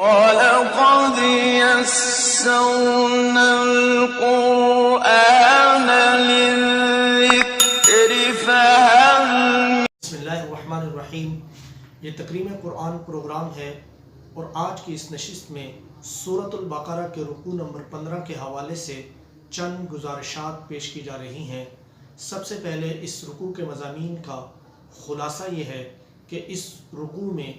وَلَقَدْ يَسَّرْنَا الْقُرْآنَ لِلذِّكْرِ فَهَلْ بسم اللہ الرحمن الرحیم۔ یہ تکریم قرآن پروگرام ہے اور آج کی اس نشست میں سورۃ البقرہ کے رکوع نمبر 15 کے حوالے سے چند گزارشات پیش کی جا رہی ہیں۔ سب سے پہلے اس رکوع کے مضامین کا خلاصہ یہ ہے کہ اس رکوع میں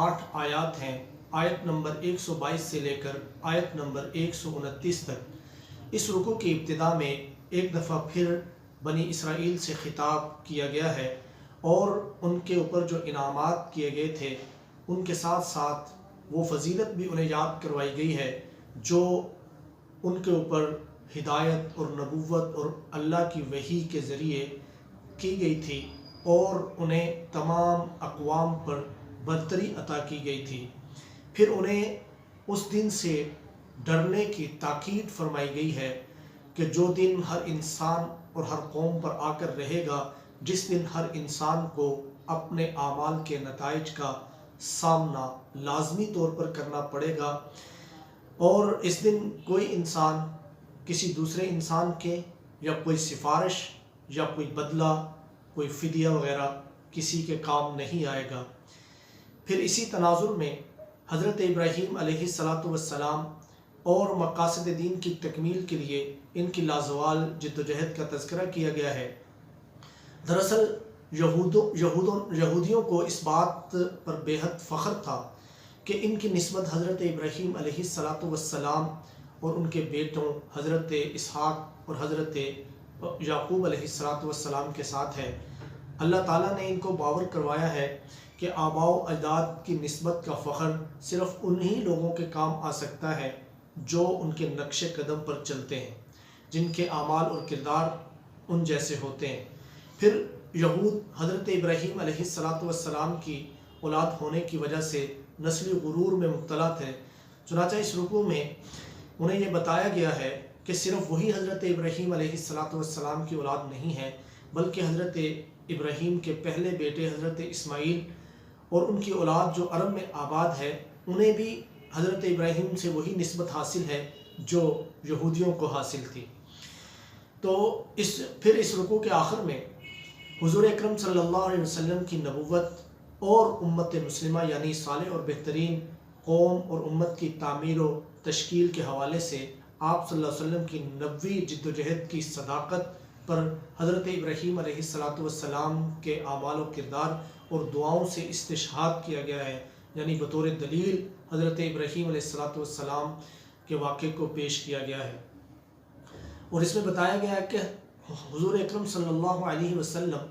8 آیات ہیں، آیت نمبر 122 سے لے کر آیت نمبر 129 تک۔ اس رکوع کی ابتدا میں ایک دفعہ پھر بنی اسرائیل سے خطاب کیا گیا ہے اور ان کے اوپر جو انعامات کیے گئے تھے ان کے ساتھ ساتھ وہ فضیلت بھی انہیں یاد کروائی گئی ہے جو ان کے اوپر ہدایت اور نبوت اور اللہ کی وحی کے ذریعے کی گئی تھی اور انہیں تمام اقوام پر برتری عطا کی گئی تھی۔ پھر انہیں اس دن سے ڈرنے کی تاکید فرمائی گئی ہے کہ جو دن ہر انسان اور ہر قوم پر آ کر رہے گا، جس دن ہر انسان کو اپنے اعمال کے نتائج کا سامنا لازمی طور پر کرنا پڑے گا، اور اس دن کوئی انسان کسی دوسرے انسان کے یا کوئی سفارش یا کوئی بدلہ، کوئی فدیہ وغیرہ کسی کے کام نہیں آئے گا۔ پھر اسی تناظر میں حضرت ابراہیم علیہ السلام اور مقاصد دین کی تکمیل کے لیے ان کی لازوال جد و جہد کا تذکرہ کیا گیا ہے۔ دراصل یہودیوں کو اس بات پر بے حد فخر تھا کہ ان کی نسبت حضرت ابراہیم علیہ السلام اور ان کے بیٹوں حضرت اسحاق اور حضرت یعقوب علیہ السلام کے ساتھ ہے۔ اللہ تعالیٰ نے ان کو باور کروایا ہے کہ آباء و اجداد کی نسبت کا فخر صرف انہی لوگوں کے کام آ سکتا ہے جو ان کے نقش قدم پر چلتے ہیں، جن کے اعمال اور کردار ان جیسے ہوتے ہیں۔ پھر یہود حضرت ابراہیم علیہ السلام کی اولاد ہونے کی وجہ سے نسلی غرور میں مبتلا تھے، چنانچہ اس رکوع میں انہیں یہ بتایا گیا ہے کہ صرف وہی حضرت ابراہیم علیہ السلام کی اولاد نہیں ہے، بلکہ حضرت ابراہیم کے پہلے بیٹے حضرت اسماعیل اور ان کی اولاد جو عرب میں آباد ہے، انہیں بھی حضرت ابراہیم سے وہی نسبت حاصل ہے جو یہودیوں کو حاصل تھی۔ تو پھر اس رکوع کے آخر میں حضور اکرم صلی اللہ علیہ وسلم کی نبوت اور امت مسلمہ یعنی صالح اور بہترین قوم اور امت کی تعمیر و تشکیل کے حوالے سے آپ صلی اللہ علیہ وسلم کی نبوی جد و جہد کی صداقت پر حضرت ابراہیم علیہ السلام کے اعمال و کردار اور دعاؤں سے استشہاد کیا گیا ہے، یعنی بطور دلیل حضرت ابراہیم علیہ السلام کے واقعے کو پیش کیا گیا ہے۔ اور اس میں بتایا گیا ہے کہ حضور اکرم صلی اللہ علیہ وسلم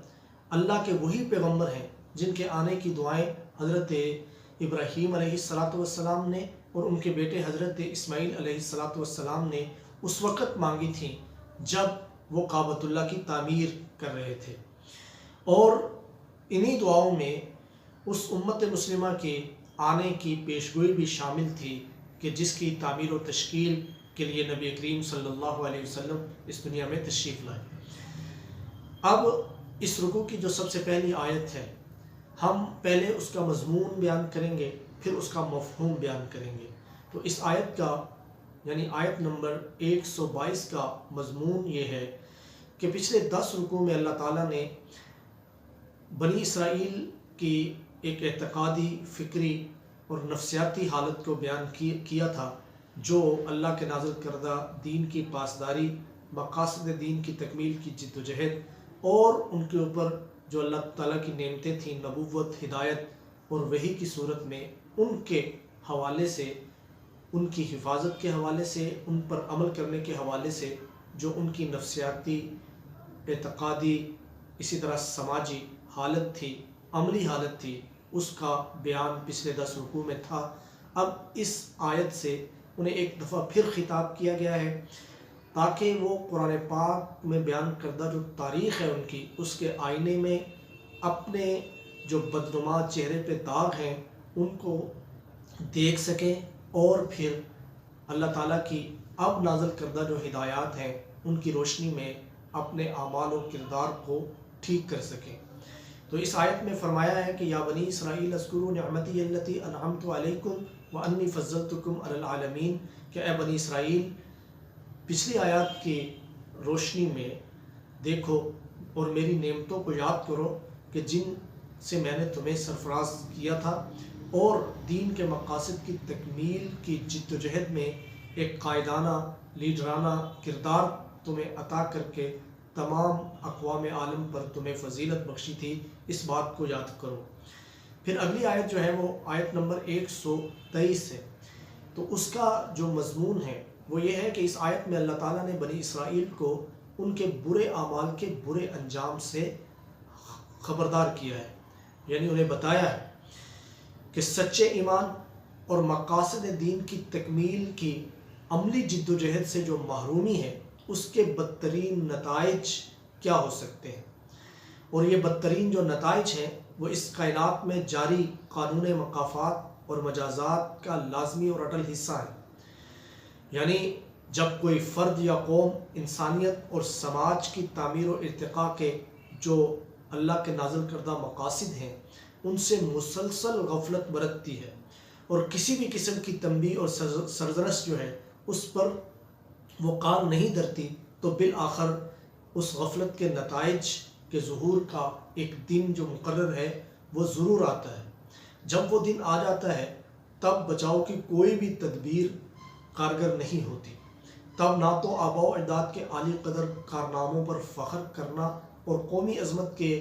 اللہ کے وہی پیغمبر ہیں جن کے آنے کی دعائیں حضرت ابراہیم علیہ السلام نے اور ان کے بیٹے حضرت اسماعیل علیہ السلام نے اس وقت مانگی تھیں جب وہ کعبۃ اللہ کی تعمیر کر رہے تھے، اور انہی دعاؤں میں اس امت مسلمہ کے آنے کی پیشگوئی بھی شامل تھی کہ جس کی تعمیر و تشکیل کے لیے نبی کریم صلی اللہ علیہ وسلم اس دنیا میں تشریف لائے۔ اب اس رکوع کی جو سب سے پہلی آیت ہے، ہم پہلے اس کا مضمون بیان کریں گے، پھر اس کا مفہوم بیان کریں گے۔ تو اس آیت کا یعنی آیت نمبر 122 کا مضمون یہ ہے کہ پچھلے 10 رکوع میں اللہ تعالیٰ نے بنی اسرائیل کی ایک اعتقادی، فکری اور نفسیاتی حالت کو بیان کیا تھا جو اللہ کے نازل کردہ دین کی پاسداری، مقاصد دین کی تکمیل کی جد و جہد اور ان کے اوپر جو اللہ تعالیٰ کی نعمتیں تھیں، نبوت، ہدایت اور وحی کی صورت میں، ان کے حوالے سے، ان کی حفاظت کے حوالے سے، ان پر عمل کرنے کے حوالے سے جو ان کی نفسیاتی، اعتقادی، اسی طرح سماجی حالت تھی، عملی حالت تھی، اس کا بیان پچھلے 10 رکوع میں تھا۔ اب اس آیت سے انہیں ایک دفعہ پھر خطاب کیا گیا ہے تاکہ وہ قرآن پاک میں بیان کردہ جو تاریخ ہے ان کی، اس کے آئینے میں اپنے جو بدنما چہرے پہ داغ ہیں ان کو دیکھ سکیں اور پھر اللہ تعالیٰ کی اب نازل کردہ جو ہدایات ہیں ان کی روشنی میں اپنے اعمال و کردار کو ٹھیک کر سکیں۔ تو اس آیت میں فرمایا ہے کہ یا بنی اسرائیل اذکروا نعمتی التی انعمت علیکم وَأَنِّي فَضَّلْتُكُمْ عَلَى الْعَالَمِينَ کہ اے بنی اسرائیل پچھلی آیات کی روشنی میں دیکھو اور میری نعمتوں کو یاد کرو کہ جن سے میں نے تمہیں سرفراز کیا تھا، اور دین کے مقاصد کی تکمیل کی جد و جہد میں ایک قائدانہ لیڈرانہ کردار تمہیں عطا کر کے تمام اقوام عالم پر تمہیں فضیلت بخشی تھی، اس بات کو یاد کرو۔ پھر اگلی آیت جو ہے وہ آیت نمبر 123 ہے، تو اس کا جو مضمون ہے وہ یہ ہے کہ اس آیت میں اللہ تعالیٰ نے بنی اسرائیل کو ان کے برے اعمال کے برے انجام سے خبردار کیا ہے، یعنی انہیں بتایا ہے کہ سچے ایمان اور مقاصد دین کی تکمیل کی عملی جد و جہد سے جو محرومی ہے اس کے بدترین نتائج کیا ہو سکتے ہیں، اور یہ بدترین جو نتائج ہیں وہ اس کائنات میں جاری قانون مکافات اور مجازات کا لازمی اور اٹل حصہ ہے۔ یعنی جب کوئی فرد یا قوم انسانیت اور سماج کی تعمیر و ارتقاء کے جو اللہ کے نازل کردہ مقاصد ہیں ان سے مسلسل غفلت برتتی ہے اور کسی بھی قسم کی تنبیہ اور سرزنش جو ہے اس پر وہ کان نہیں دھرتی، تو بالآخر اس غفلت کے نتائج کے ظہور کا ایک دن جو مقرر ہے وہ ضرور آتا ہے۔ جب وہ دن آ جاتا ہے تب بچاؤ کی کوئی بھی تدبیر کارگر نہیں ہوتی، تب نہ تو آباء و اجداد کے عالی قدر کارناموں پر فخر کرنا اور قومی عظمت کے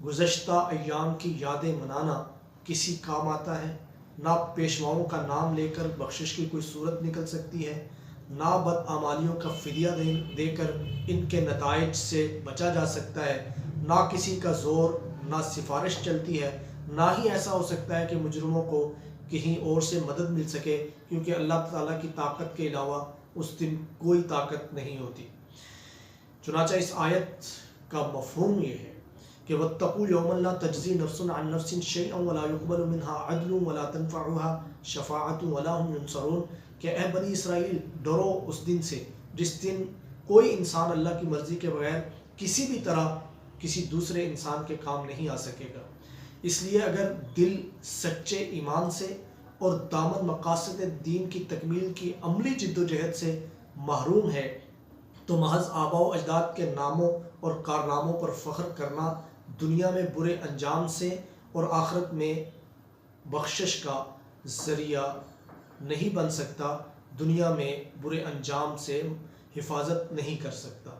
گزشتہ ایام کی یادیں منانا کسی کام آتا ہے، نہ پیشواؤں کا نام لے کر بخشش کی کوئی صورت نکل سکتی ہے، نہ بدعمالیوں کا فدیہ دے کر ان کے نتائج سے بچا جا سکتا ہے، نہ کسی کا زور نہ سفارش چلتی ہے، نہ ہی ایسا ہو سکتا ہے کہ مجرموں کو کہیں اور سے مدد مل سکے، کیونکہ اللہ تعالیٰ کی طاقت کے علاوہ اس دن کوئی طاقت نہیں ہوتی۔ چنانچہ اس آیت کا مفہوم یہ ہے کہ وَاتَّقُوا يَوْمًا لَا تَجْزِي نَفْسٌ عَن نَفْسٍ شَيْئًا وَلَا يُقْبَلُ مِنْهَا عَدْلٌ وَلَا تَنْفَعُهَا شَفَاعَةٌ وَلَا هُمْ يُنصَرُونَ کہ اے بنی اسرائیل ڈرو اس دن سے جس دن کوئی انسان اللہ کی مرضی کے بغیر کسی بھی طرح کسی دوسرے انسان کے کام نہیں آ سکے گا۔ اس لیے اگر دل سچے ایمان سے اور دامن مقاصد دین کی تکمیل کی عملی جد و جہد سے محروم ہے تو محض آباء و اجداد کے ناموں اور کارناموں پر فخر کرنا دنیا میں برے انجام سے اور آخرت میں بخشش کا ذریعہ نہیں بن سکتا، دنیا میں برے انجام سے حفاظت نہیں کر سکتا،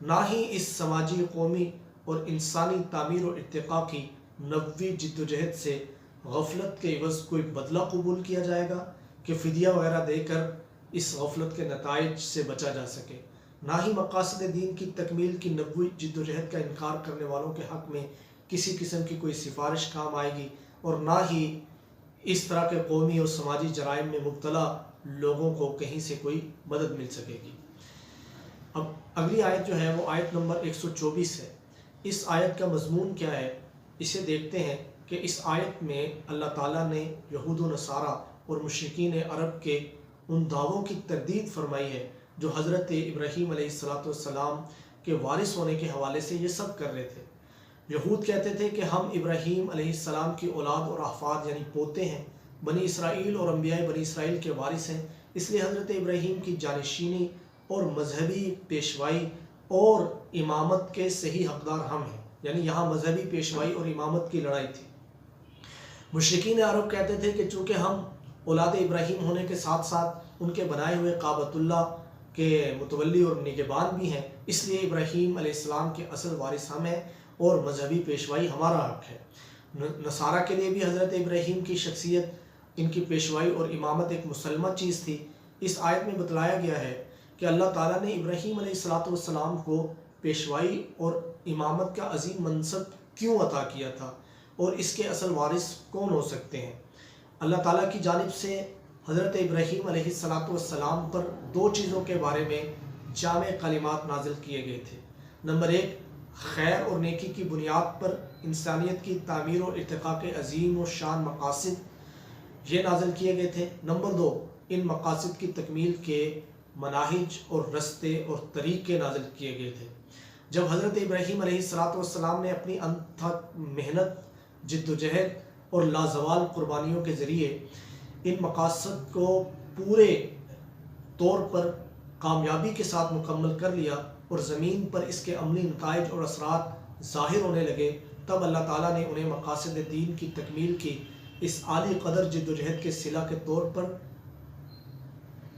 نہ ہی اس سماجی قومی اور انسانی تعمیر و ارتقاء کی نبوی جد و جہد سے غفلت کے عوض کوئی بدلہ قبول کیا جائے گا کہ فدیہ وغیرہ دے کر اس غفلت کے نتائج سے بچا جا سکے، نہ ہی مقاصد دین کی تکمیل کی نبوی جد و جہد کا انکار کرنے والوں کے حق میں کسی قسم کی کوئی سفارش کام آئے گی، اور نہ ہی اس طرح کے قومی اور سماجی جرائم میں مبتلا لوگوں کو کہیں سے کوئی مدد مل سکے گی۔ اب اگلی آیت جو ہے وہ آیت نمبر 124 ہے۔ اس آیت کا مضمون کیا ہے اسے دیکھتے ہیں کہ اس آیت میں اللہ تعالیٰ نے یہود و نصارہ اور مشرکین عرب کے ان دعووں کی تردید فرمائی ہے جو حضرت ابراہیم علیہ السلام کے وارث ہونے کے حوالے سے یہ سب کر رہے تھے۔ یہود کہتے تھے کہ ہم ابراہیم علیہ السلام کی اولاد اور احفاد یعنی پوتے ہیں، بنی اسرائیل اور انبیاء بنی اسرائیل کے وارث ہیں، اس لیے حضرت ابراہیم کی جانشینی اور مذہبی پیشوائی اور امامت کے صحیح حقدار ہم ہیں، یعنی یہاں مذہبی پیشوائی اور امامت کی لڑائی تھی۔ مشرکین عرب کہتے تھے کہ چونکہ ہم اولاد ابراہیم ہونے کے ساتھ ساتھ ان کے بنائے ہوئے کعبۃ اللہ کے متولی اور نگہبان بھی ہیں، اس لیے ابراہیم علیہ السلام کے اصل وارث ہم ہیں اور مذہبی پیشوائی ہمارا حق ہے۔ نصارہ کے لیے بھی حضرت ابراہیم کی شخصیت، ان کی پیشوائی اور امامت ایک مسلمہ چیز تھی۔ اس آیت میں بتلایا گیا ہے کہ اللہ تعالیٰ نے ابراہیم علیہ السلام کو پیشوائی اور امامت کا عظیم منصب کیوں عطا کیا تھا اور اس کے اصل وارث کون ہو سکتے ہیں۔ اللہ تعالیٰ کی جانب سے حضرت ابراہیم علیہ السلام پر دو چیزوں کے بارے میں جامع کلمات نازل کیے گئے تھے۔ نمبر 1، خیر اور نیکی کی بنیاد پر انسانیت کی تعمیر و ارتقاء کے عظیم و شان مقاصد یہ نازل کیے گئے تھے۔ نمبر 2، ان مقاصد کی تکمیل کے مناہج اور رستے اور طریقے نازل کیے گئے تھے۔ جب حضرت ابراہیم علیہ السلام نے اپنی انتھک محنت، جد و جہد اور لازوال قربانیوں کے ذریعے ان مقاصد کو پورے طور پر کامیابی کے ساتھ مکمل کر لیا اور زمین پر اس کے عملی نتائج اور اثرات ظاہر ہونے لگے، تب اللہ تعالیٰ نے انہیں مقاصد دین کی تکمیل کی اس عالی قدر جد و جہد کے صلہ کے طور پر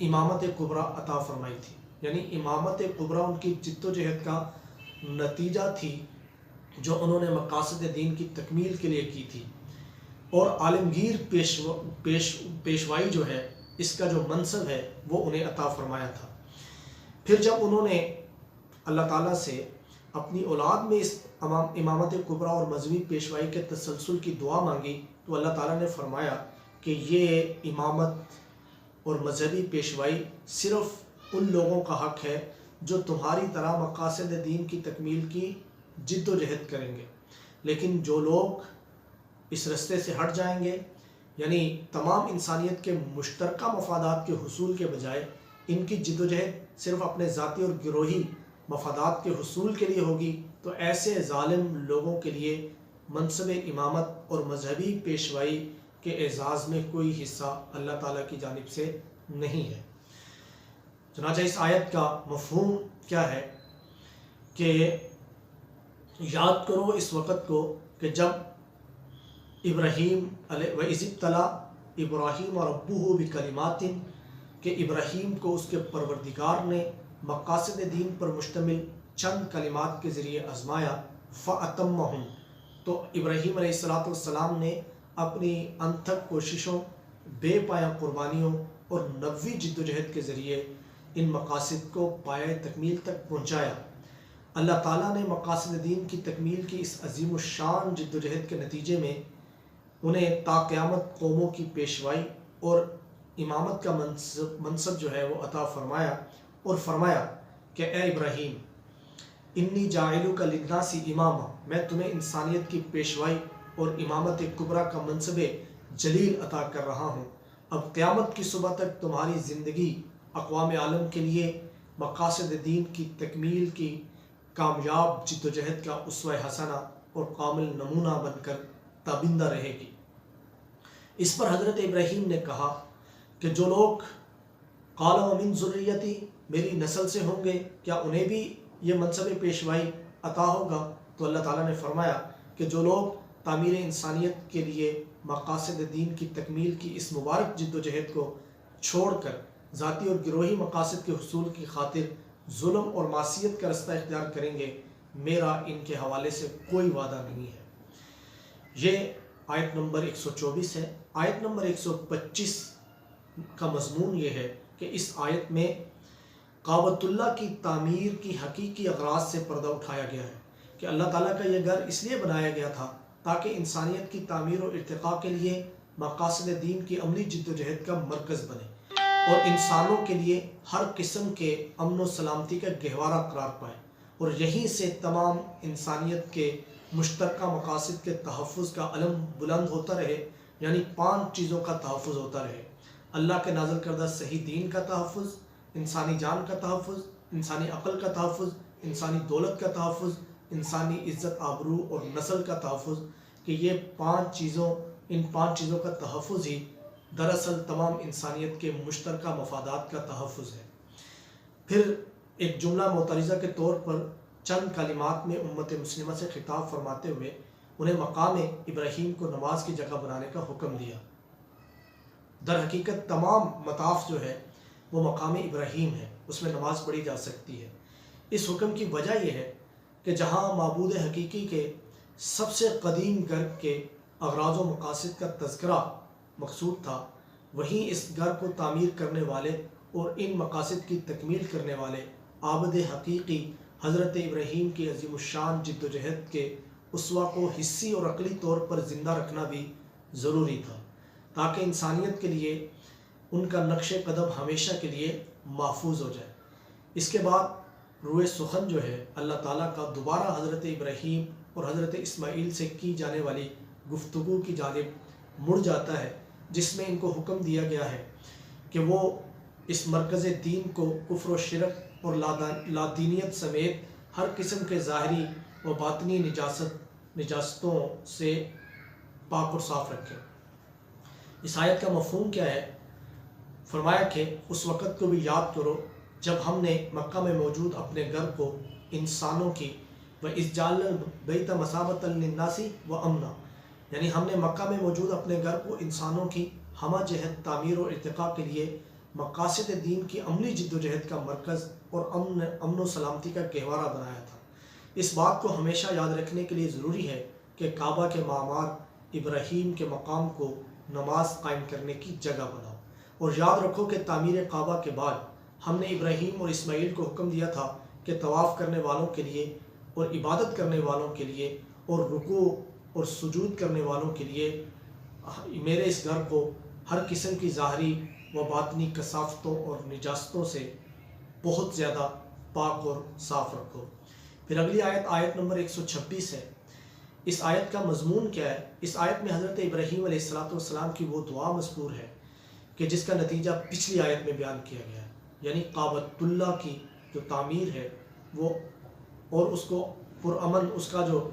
امامت کبریٰ عطا فرمائی تھی۔ یعنی امامت کبریٰ ان کی جد و جہد کا نتیجہ تھی جو انہوں نے مقاصد دین کی تکمیل کے لیے کی تھی، اور عالمگیر پیشوائی جو ہے، اس کا جو منصب ہے وہ انہیں عطا فرمایا تھا۔ پھر جب انہوں نے اللہ تعالیٰ سے اپنی اولاد میں اس امامت کبریٰ اور مذہبی پیشوائی کے تسلسل کی دعا مانگی تو اللہ تعالیٰ نے فرمایا کہ یہ امامت اور مذہبی پیشوائی صرف ان لوگوں کا حق ہے جو تمہاری طرح مقاصد دین کی تکمیل کی جد و جہد کریں گے، لیکن جو لوگ اس رستے سے ہٹ جائیں گے، یعنی تمام انسانیت کے مشترکہ مفادات کے حصول کے بجائے ان کی جد و جہد صرف اپنے ذاتی اور گروہی مفادات کے حصول کے لیے ہوگی، تو ایسے ظالم لوگوں کے لیے منصب امامت اور مذہبی پیشوائی کے اعزاز میں کوئی حصہ اللہ تعالیٰ کی جانب سے نہیں ہے۔ چنانچہ اس آیت کا مفہوم کیا ہے کہ یاد کرو اس وقت کو کہ جب ابراہیم وَإِذِ ابْتَلَىٰ ابراہیم رَبُّهُ بِكَلِمَاتٍ کہ ابراہیم کو اس کے پروردگار نے مقاصد دین پر مشتمل چند کلمات کے ذریعے آزمایا، فَأَتَمَّهُمْ تو ابراہیم علیہ السلام نے اپنی انتھک کوششوں، بے پایہ قربانیوں اور نبوی جد و جہد کے ذریعے ان مقاصد کو پایہ تکمیل تک پہنچایا۔ اللہ تعالیٰ نے مقاصد دین کی تکمیل کی اس عظیم الشان جد و جہد کے نتیجے میں انہیں تا قیامت قوموں کی پیشوائی اور امامت کا منصب جو ہے وہ عطا فرمایا، اور فرمایا کہ اے ابراہیم انی جاعلک للناس اماما، میں تمہیں انسانیت کی پیشوائی اور امامت کبریٰ کا منصب جلیل عطا کر رہا ہوں۔ اب قیامت کی صبح تک تمہاری زندگی اقوام عالم کے لیے مقاصد دین کی تکمیل کی کامیاب جد و جہد کا اسوہ حسنہ اور کامل نمونہ بن کر تابندہ رہے گی۔ اس پر حضرت ابراہیم نے کہا کہ جو لوگ قال ومن ذریتی میری نسل سے ہوں گے، کیا انہیں بھی یہ منصب پیشوائی عطا ہوگا؟ تو اللہ تعالیٰ نے فرمایا کہ جو لوگ تعمیر انسانیت کے لیے مقاصد دین کی تکمیل کی اس مبارک جد و جہد کو چھوڑ کر ذاتی اور گروہی مقاصد کے حصول کی خاطر ظلم اور معصیت کا رستہ اختیار کریں گے، میرا ان کے حوالے سے کوئی وعدہ نہیں ہے۔ یہ آیت نمبر 124 ہے۔ آیت نمبر 125 کا مضمون یہ ہے کہ اس آیت میں کعبۃ اللہ کی تعمیر کی حقیقی اغراض سے پردہ اٹھایا گیا ہے کہ اللہ تعالیٰ کا یہ گھر اس لیے بنایا گیا تھا تاکہ انسانیت کی تعمیر اور ارتقاء کے لیے مقاصد دین کی عملی جد و جہد کا مرکز بنے اور انسانوں کے لیے ہر قسم کے امن و سلامتی کا گہوارہ قرار پائے، اور یہیں سے تمام انسانیت کے مشترکہ مقاصد کے تحفظ کا علم بلند ہوتا رہے، یعنی 5 چیزوں کا تحفظ ہوتا رہے: اللہ کے نازل کردہ صحیح دین کا تحفظ، انسانی جان کا تحفظ، انسانی عقل کا تحفظ، انسانی دولت کا تحفظ، انسانی عزت آبرو اور نسل کا تحفظ، کہ یہ 5 چیزوں، ان 5 چیزوں کا تحفظ ہی دراصل تمام انسانیت کے مشترکہ مفادات کا تحفظ ہے۔ پھر ایک جملہ معترضہ کے طور پر چند کلمات میں امت مسلمہ سے خطاب فرماتے ہوئے انہیں مقام ابراہیم کو نماز کی جگہ بنانے کا حکم دیا۔ در حقیقت تمام مطاف جو ہے وہ مقام ابراہیم ہے، اس میں نماز پڑھی جا سکتی ہے۔ اس حکم کی وجہ یہ ہے کہ جہاں معبود حقیقی کے سب سے قدیم گھر کے اغراض و مقاصد کا تذکرہ مقصود تھا، وہیں اس گھر کو تعمیر کرنے والے اور ان مقاصد کی تکمیل کرنے والے عابد حقیقی حضرت ابراہیم کی عظیم الشان جد و جہد کے اسوہ کو حسی اور عقلی طور پر زندہ رکھنا بھی ضروری تھا تاکہ انسانیت کے لیے ان کا نقش قدم ہمیشہ کے لیے محفوظ ہو جائے۔ اس کے بعد روئے سخن جو ہے اللہ تعالیٰ کا دوبارہ حضرت ابراہیم اور حضرت اسماعیل سے کی جانے والی گفتگو کی جانب مڑ جاتا ہے، جس میں ان کو حکم دیا گیا ہے کہ وہ اس مرکز دین کو کفر و شرک اور لادینیت سمیت ہر قسم کے ظاہری و باطنی نجاستوں سے پاک اور صاف رکھیں۔ اس آیت کا مفہوم کیا ہے؟ فرمایا کہ اس وقت کو بھی یاد کرو جب ہم نے مکہ میں موجود اپنے گھر کو انسانوں کی وَإِذْ جَعَلْنَا الْبَيْتَ مَثَابَةً لِلنَّاسِ وَأَمْنًا، یعنی ہم نے مکہ میں موجود اپنے گھر کو انسانوں کی ہمہ جہت تعمیر و ارتقاء کے لیے مقاصد دین کی عملی جد و جہد کا مرکز اور امن و سلامتی کا گہوارہ بنایا تھا۔ اس بات کو ہمیشہ یاد رکھنے کے لیے ضروری ہے کہ کعبہ کے معمار ابراہیم کے مقام کو نماز قائم کرنے کی جگہ بناؤ، اور یاد رکھو کہ تعمیر کعبہ کے بعد ہم نے ابراہیم اور اسماعیل کو حکم دیا تھا کہ طواف کرنے والوں کے لیے اور عبادت کرنے والوں کے لیے اور رکوع اور سجود کرنے والوں کے لیے میرے اس گھر کو ہر قسم کی ظاہری و باطنی کثافتوں اور نجاستوں سے بہت زیادہ پاک اور صاف رکھو۔ پھر اگلی آیت نمبر 126 ہے۔ اس آیت کا مضمون کیا ہے؟ اس آیت میں حضرت ابراہیم علیہ السلام کی وہ دعا مذکور ہے کہ جس کا نتیجہ پچھلی آیت میں بیان کیا گیا ہے، یعنی کعبۃ اللہ کی جو تعمیر ہے وہ اور اس کو پرامن، اس کا جو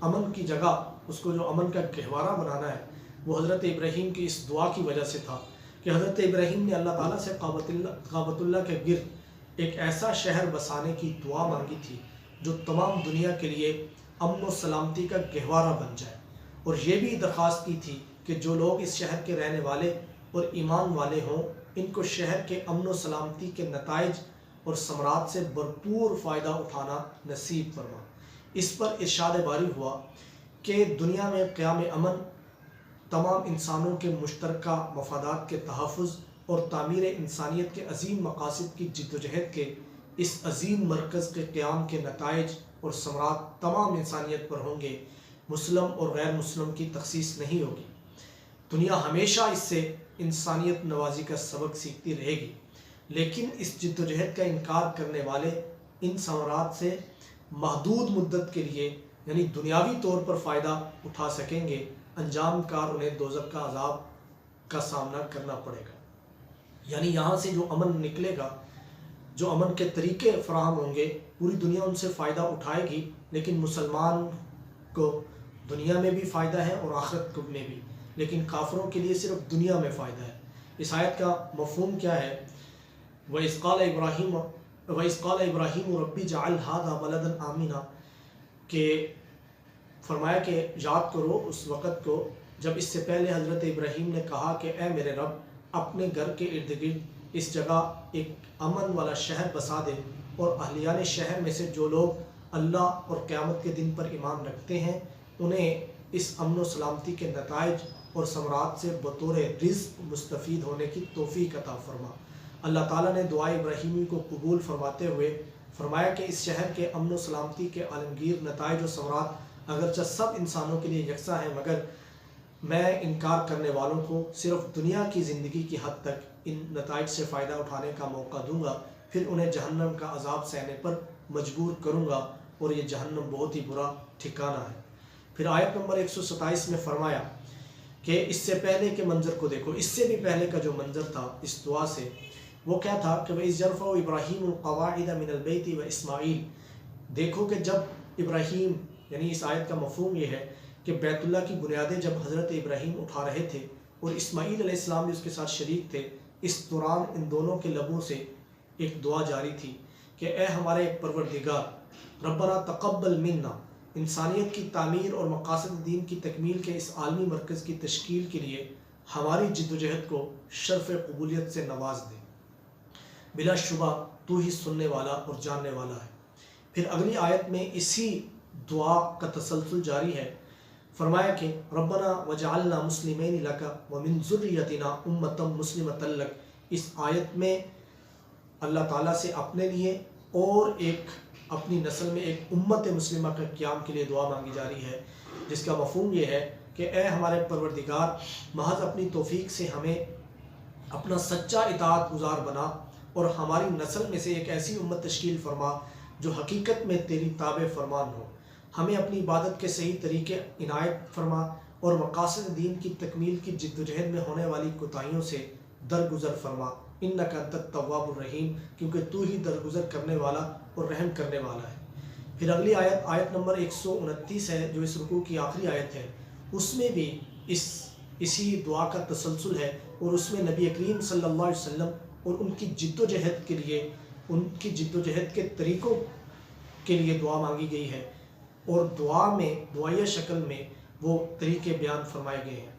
امن کی جگہ، اس کو جو امن کا گہوارہ بنانا ہے، وہ حضرت ابراہیم کی اس دعا کی وجہ سے تھا کہ حضرت ابراہیم نے اللہ تعالیٰ سے کعبۃ اللہ کے گرد ایک ایسا شہر بسانے کی دعا مانگی تھی جو تمام دنیا کے لیے امن و سلامتی کا گہوارہ بن جائے، اور یہ بھی درخواست کی تھی کہ جو لوگ اس شہر کے رہنے والے اور ایمان والے ہوں ان کو شہر کے امن و سلامتی کے نتائج اور ثمرات سے بھرپور فائدہ اٹھانا نصیب فرما۔ اس پر ارشاد باری ہوا کہ دنیا میں قیام امن، تمام انسانوں کے مشترکہ مفادات کے تحفظ اور تعمیر انسانیت کے عظیم مقاصد کی جد و جہد کے اس عظیم مرکز کے قیام کے نتائج اور ثمرات تمام انسانیت پر ہوں گے، مسلم اور غیر مسلم کی تخصیص نہیں ہوگی۔ دنیا ہمیشہ اس سے انسانیت نوازی کا سبق سیکھتی رہے گی، لیکن اس جد و جہد کا انکار کرنے والے ان ثمرات سے محدود مدت کے لیے یعنی دنیاوی طور پر فائدہ اٹھا سکیں گے، انجام کار انہیں دوزخ کا عذاب کا سامنا کرنا پڑے گا۔ یعنی یہاں سے جو امن نکلے گا، جو امن کے طریقے فراہم ہوں گے، پوری دنیا ان سے فائدہ اٹھائے گی، لیکن مسلمان کو دنیا میں بھی فائدہ ہے اور آخرت میں بھی، لیکن کافروں کے لیے صرف دنیا میں فائدہ ہے۔ اس آیت کا مفہوم کیا ہے؟ وَإِذْ قَالَ إِبْرَاهِيمُ رَبِّ اجْعَلْ هَٰذَا بَلَدًا آمِنًا، کہ فرمایا کہ یاد کرو اس وقت کو جب اس سے پہلے حضرت ابراہیم نے کہا کہ اے میرے رب اپنے گھر کے ارد گرد اس جگہ ایک امن والا شہر بسا دے، اور اہلیان شہر میں سے جو لوگ اللہ اور قیامت کے دن پر ایمان رکھتے ہیں انہیں اس امن و سلامتی کے نتائج اور ثمرات سے بطور رزق مستفید ہونے کی توفیق عطا فرما۔ اللہ تعالیٰ نے دعائے ابراہیمی کو قبول فرماتے ہوئے فرمایا کہ اس شہر کے امن و سلامتی کے عالمگیر نتائج و ثمرات اگرچہ سب انسانوں کے لیے یکساں ہیں، مگر میں انکار کرنے والوں کو صرف دنیا کی زندگی کی حد تک ان نتائج سے فائدہ اٹھانے کا موقع دوں گا، پھر انہیں جہنم کا عذاب سہنے پر مجبور کروں گا، اور یہ جہنم بہت ہی برا ٹھکانہ ہے۔ پھر آیت نمبر 127 میں فرمایا کہ اس سے پہلے کے منظر کو دیکھو، اس سے بھی پہلے کا جو منظر تھا اس دعا سے، وہ کیا تھا کہ وَإِذْ يَرْفَعُ إِبْرَاهِيمُ الْقَوَاعِدَ مِنَ الْبَيْتِ وَإِسْمَاعِيلُ، دیکھو کہ جب ابراہیم، یعنی اس آیت کا مفہوم یہ ہے کہ بیت اللہ کی بنیادیں جب حضرت ابراہیم اٹھا رہے تھے اور اسماعیل علیہ السلام بھی اس کے ساتھ شریک تھے، اس دوران ان دونوں کے لبوں سے ایک دعا جاری تھی کہ اے ہمارے پروردگار، ربنا تقبل منا، انسانیت کی تعمیر اور مقاصد دین کی تکمیل کے اس عالمی مرکز کی تشکیل کے لیے ہماری جد و جہد کو شرف قبولیت سے نواز دے، بلا شبہ تو ہی سننے والا اور جاننے والا ہے۔ پھر اگلی آیت میں اسی دعا کا تسلسل جاری ہے، فرمایا کہ ربنا وجعلنا مسلمین لک ومن ذریتنا امۃ مسلمۃ لک۔ اس آیت میں اللہ تعالیٰ سے اپنے لیے اور ایک اپنی نسل میں ایک امت مسلمہ کے قیام کے لیے دعا مانگی جا رہی ہے، جس کا مفہوم یہ ہے کہ اے ہمارے پروردگار، محض اپنی توفیق سے ہمیں اپنا سچا اطاعت گزار بنا اور ہماری نسل میں سے ایک ایسی امت تشکیل فرما جو حقیقت میں تیری تابع فرمان ہو، ہمیں اپنی عبادت کے صحیح طریقے عنایت فرما اور مقاصد دین کی تکمیل کی جد و جہد میں ہونے والی کوتاہیوں سے درگزر فرما، انک انت التواب الرحیم، کیونکہ تو ہی درگزر کرنے والا اور رحم کرنے والا ہے۔ پھر اگلی آیت نمبر 129 ہے جو اس رکوع کی آخری آیت ہے، اس میں بھی اس اسی دعا کا تسلسل ہے، اور اس میں نبی کریم صلی اللہ علیہ وسلم اور ان کی جد و جہد کے لیے، ان کی جد و جہد کے طریقوں کے لیے دعا مانگی گئی ہے، اور دعا میں دعائیہ شکل میں وہ طریقے بیان فرمائے گئے ہیں۔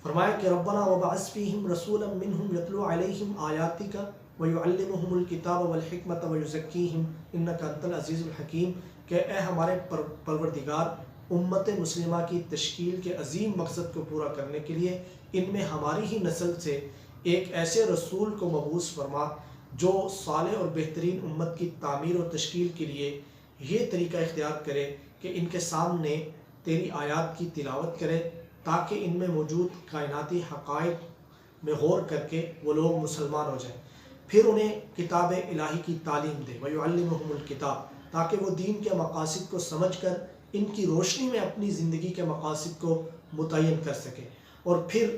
فرمایا کہ ربنا وبعث فیہم رسولا منہم یتلو علیہم آیاتک ویعلمہم الکتاب والحکمت ویزکیہم انک انت العزیز الحکیم، کہ اے ہمارے پروردگار، امت مسلمہ کی تشکیل کے عظیم مقصد کو پورا کرنے کے لیے ان میں ہماری ہی نسل سے ایک ایسے رسول کو مبعوث فرما جو صالح اور بہترین امت کی تعمیر اور تشکیل کے لیے یہ طریقہ اختیار کرے کہ ان کے سامنے تیری آیات کی تلاوت کرے، تاکہ ان میں موجود کائناتی حقائق میں غور کر کے وہ لوگ مسلمان ہو جائیں، پھر انہیں کتاب الہی کی تعلیم دے، وَيُعَلِّمُهُمُ الْكِتَابَ، تاکہ وہ دین کے مقاصد کو سمجھ کر ان کی روشنی میں اپنی زندگی کے مقاصد کو متعین کر سکے، اور پھر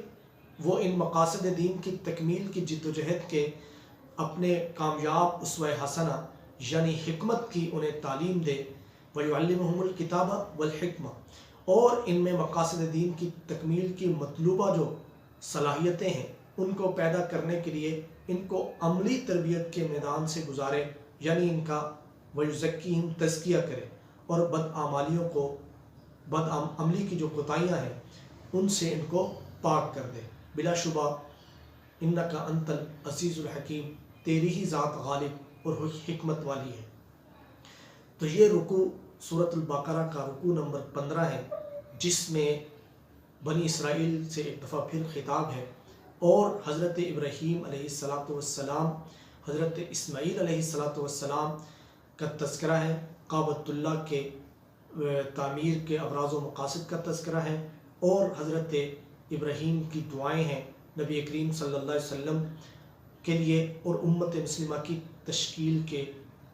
وہ ان مقاصد دین کی تکمیل کی جد و جہد کے اپنے کامیاب اسوہ حسنہ یعنی حکمت کی انہیں تعلیم دے، وَيُعَلِّمُهُمُ الْكِتَابَ وَالْحِکْمَةَ، اور ان میں مقاصد دین کی تکمیل کی مطلوبہ جو صلاحیتیں ہیں ان کو پیدا کرنے کے لیے ان کو عملی تربیت کے میدان سے گزارے، یعنی ان کا وَيُزَكِّيهِمْ تزکیہ کرے، اور بد عملی کی جو کوتاہیاں ہیں ان سے ان کو پاک کر دے۔ بلا شبہ انک انت العزیز الحکیم، تیری ہی ذات غالب اور حکمت والی ہے۔ تو یہ رکوع سورۃ البقرہ کا رکوع نمبر 15 ہے، جس میں بنی اسرائیل سے ایک دفعہ پھر خطاب ہے، اور حضرت ابراہیم علیہ السلام، حضرت اسماعیل علیہ السلام کا تذکرہ ہے، کعبۃ اللہ کے تعمیر کے ابراز و مقاصد کا تذکرہ ہے، اور حضرت ابراہیم کی دعائیں ہیں نبی کریم صلی اللہ علیہ وسلم کے لیے اور امت مسلمہ کی تشکیل کے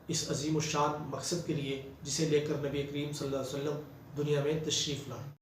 اس عظیم الشان مقصد کے لیے، جسے لے کر نبی کریم صلی اللہ علیہ وسلم دنیا میں تشریف لائے۔